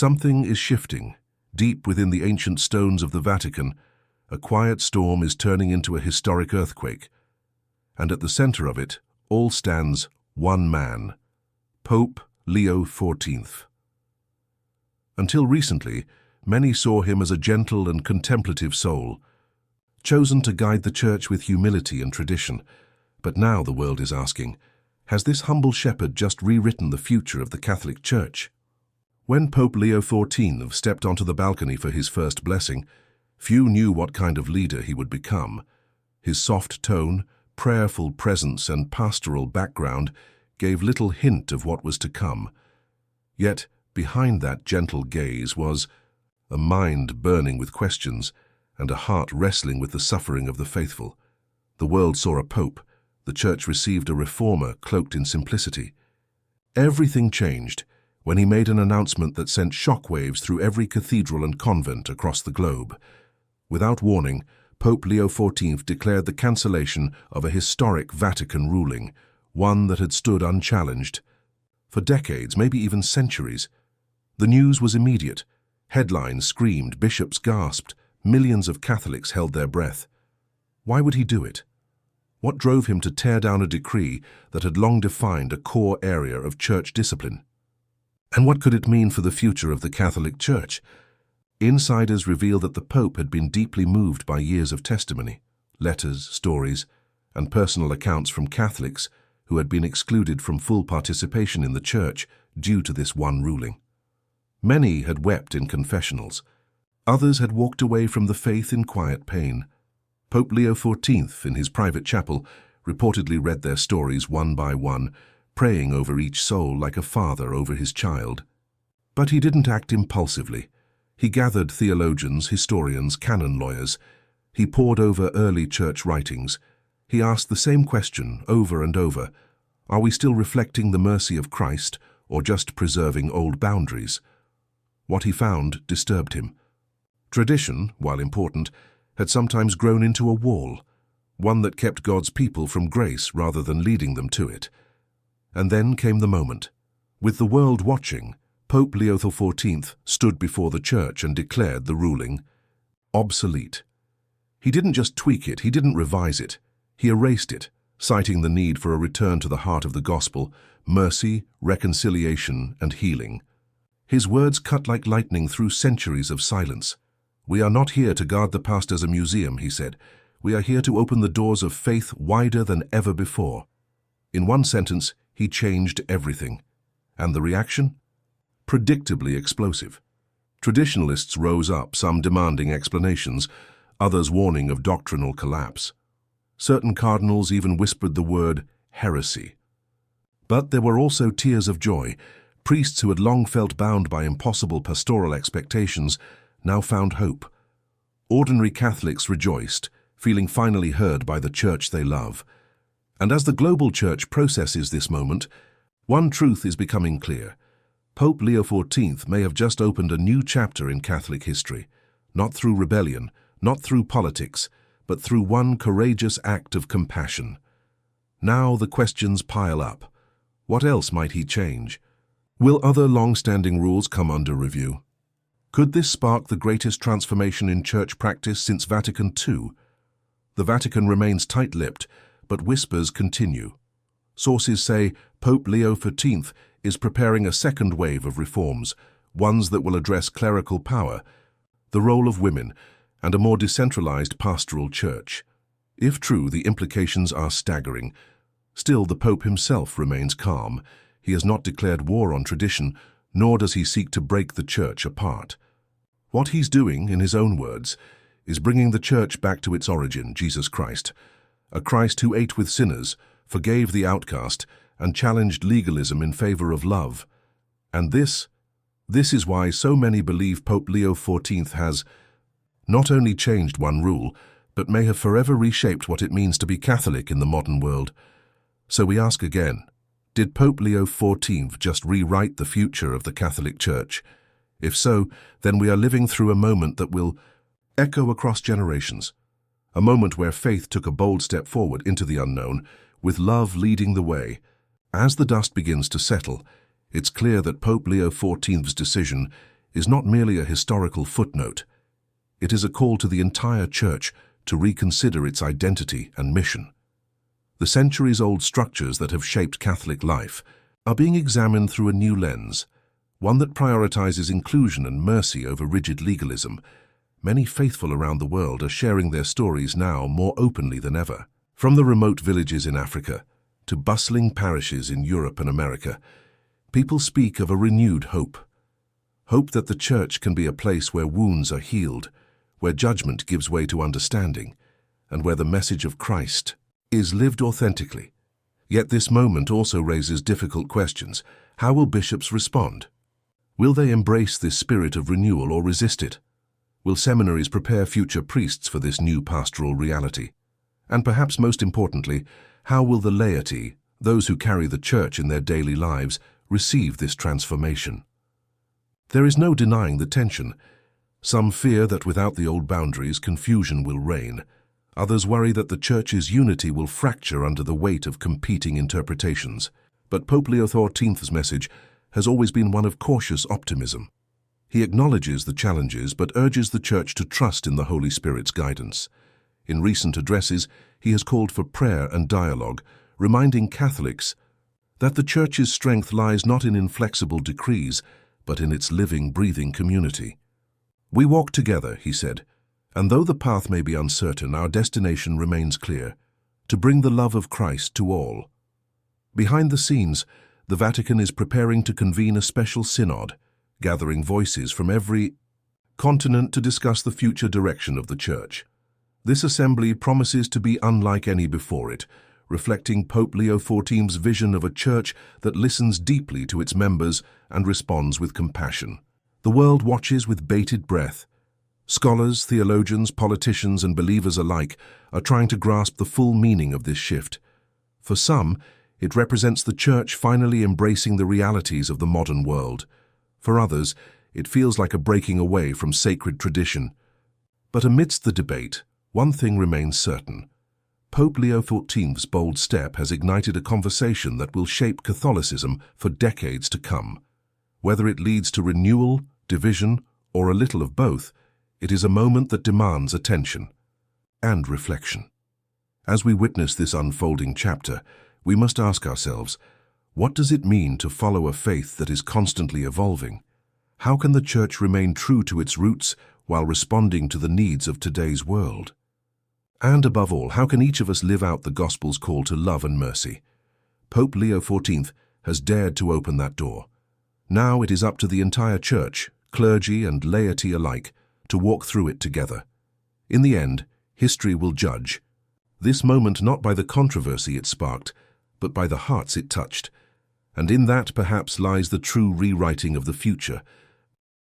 Something is shifting. Deep within the ancient stones of the Vatican, a quiet storm is turning into a historic earthquake. And at the center of it all stands one man, Pope Leo XIV. Until recently, many saw him as a gentle and contemplative soul, chosen to guide the Church with humility and tradition. But now the world is asking, has this humble shepherd just rewritten the future of the Catholic Church? When Pope Leo XIV stepped onto the balcony for his first blessing, few knew what kind of leader he would become. His soft tone, prayerful presence, and pastoral background gave little hint of what was to come. Yet, behind that gentle gaze was a mind burning with questions and a heart wrestling with the suffering of the faithful. The world saw a pope. The Church received a reformer cloaked in simplicity. Everything changed when he made an announcement that sent shockwaves through every cathedral and convent across the globe. Without warning, Pope Leo XIV declared the cancellation of a historic Vatican ruling, one that had stood unchallenged. For decades, maybe even centuries, the news was immediate. Headlines screamed, bishops gasped, millions of Catholics held their breath. Why would he do it? What drove him to tear down a decree that had long defined a core area of church discipline? And what could it mean for the future of the Catholic Church? Insiders reveal that the Pope had been deeply moved by years of testimony, letters, stories, and personal accounts from Catholics who had been excluded from full participation in the Church due to this one ruling. Many had wept in confessionals. Others had walked away from the faith in quiet pain. Pope Leo XIV, in his private chapel, reportedly read their stories one by one, praying over each soul like a father over his child. But he didn't act impulsively. He gathered theologians, historians, canon lawyers. He pored over early church writings. He asked the same question over and over: are we still reflecting the mercy of Christ or just preserving old boundaries? What he found disturbed him. Tradition, while important, had sometimes grown into a wall, one that kept God's people from grace rather than leading them to it. And then came the moment. With the world watching, Pope Leo XIV stood before the Church and declared the ruling obsolete. He didn't just tweak it, he didn't revise it. He erased it, citing the need for a return to the heart of the gospel, mercy, reconciliation, and healing. His words cut like lightning through centuries of silence. "We are not here to guard the past as a museum," he said. "We are here to open the doors of faith wider than ever before." In one sentence, he changed everything. And the reaction? Predictably explosive. Traditionalists rose up, some demanding explanations, others warning of doctrinal collapse. Certain cardinals even whispered the word heresy. But there were also tears of joy. Priests who had long felt bound by impossible pastoral expectations now found hope. Ordinary Catholics rejoiced, feeling finally heard by the Church they love. And as the global Church processes this moment, one truth is becoming clear. Pope Leo XIV may have just opened a new chapter in Catholic history, not through rebellion, not through politics, but through one courageous act of compassion. Now the questions pile up. What else might he change? Will other long-standing rules come under review? Could this spark the greatest transformation in church practice since Vatican II? The Vatican remains tight-lipped, but whispers continue. Sources say Pope Leo XIV is preparing a second wave of reforms, ones that will address clerical power, the role of women, and a more decentralized pastoral church. If true, the implications are staggering. Still, the Pope himself remains calm. He has not declared war on tradition, nor does he seek to break the Church apart. What he's doing, in his own words, is bringing the Church back to its origin, Jesus Christ, a Christ who ate with sinners, forgave the outcast, and challenged legalism in favor of love. And this is why so many believe Pope Leo XIV has not only changed one rule, but may have forever reshaped what it means to be Catholic in the modern world. So we ask again, did Pope Leo XIV just rewrite the future of the Catholic Church? If so, then we are living through a moment that will echo across generations, a moment where faith took a bold step forward into the unknown, with love leading the way. As the dust begins to settle, it's clear that Pope Leo XIV's decision is not merely a historical footnote. It is a call to the entire Church to reconsider its identity and mission. The centuries-old structures that have shaped Catholic life are being examined through a new lens, one that prioritizes inclusion and mercy over rigid legalism. Many faithful around the world are sharing their stories now more openly than ever. From the remote villages in Africa to bustling parishes in Europe and America, people speak of a renewed hope. Hope that the Church can be a place where wounds are healed, where judgment gives way to understanding, and where the message of Christ is lived authentically. Yet this moment also raises difficult questions. How will bishops respond? Will they embrace this spirit of renewal or resist it? Will seminaries prepare future priests for this new pastoral reality? And perhaps most importantly, how will the laity, those who carry the Church in their daily lives, receive this transformation? There is no denying the tension. Some fear that without the old boundaries, confusion will reign. Others worry that the Church's unity will fracture under the weight of competing interpretations. But Pope Leo XIV's message has always been one of cautious optimism. He acknowledges the challenges but urges the Church to trust in the Holy Spirit's guidance. In recent addresses, he has called for prayer and dialogue, reminding Catholics that the Church's strength lies not in inflexible decrees, but in its living, breathing community. "We walk together," he said, "and though the path may be uncertain, our destination remains clear, to bring the love of Christ to all." Behind the scenes, the Vatican is preparing to convene a special synod, gathering voices from every continent to discuss the future direction of the Church. This assembly promises to be unlike any before it, reflecting Pope Leo XIV's vision of a Church that listens deeply to its members and responds with compassion. The world watches with bated breath. Scholars, theologians, politicians, and believers alike are trying to grasp the full meaning of this shift. For some, it represents the Church finally embracing the realities of the modern world. For others, it feels like a breaking away from sacred tradition. But amidst the debate, one thing remains certain. Pope Leo XIV's bold step has ignited a conversation that will shape Catholicism for decades to come. Whether it leads to renewal, division, or a little of both, it is a moment that demands attention and reflection. As we witness this unfolding chapter, we must ask ourselves, what does it mean to follow a faith that is constantly evolving? How can the Church remain true to its roots while responding to the needs of today's world? And above all, how can each of us live out the Gospel's call to love and mercy? Pope Leo XIV has dared to open that door. Now it is up to the entire Church, clergy and laity alike, to walk through it together. In the end, history will judge. This moment not by the controversy it sparked, but by the hearts it touched. And in that perhaps lies the true rewriting of the future,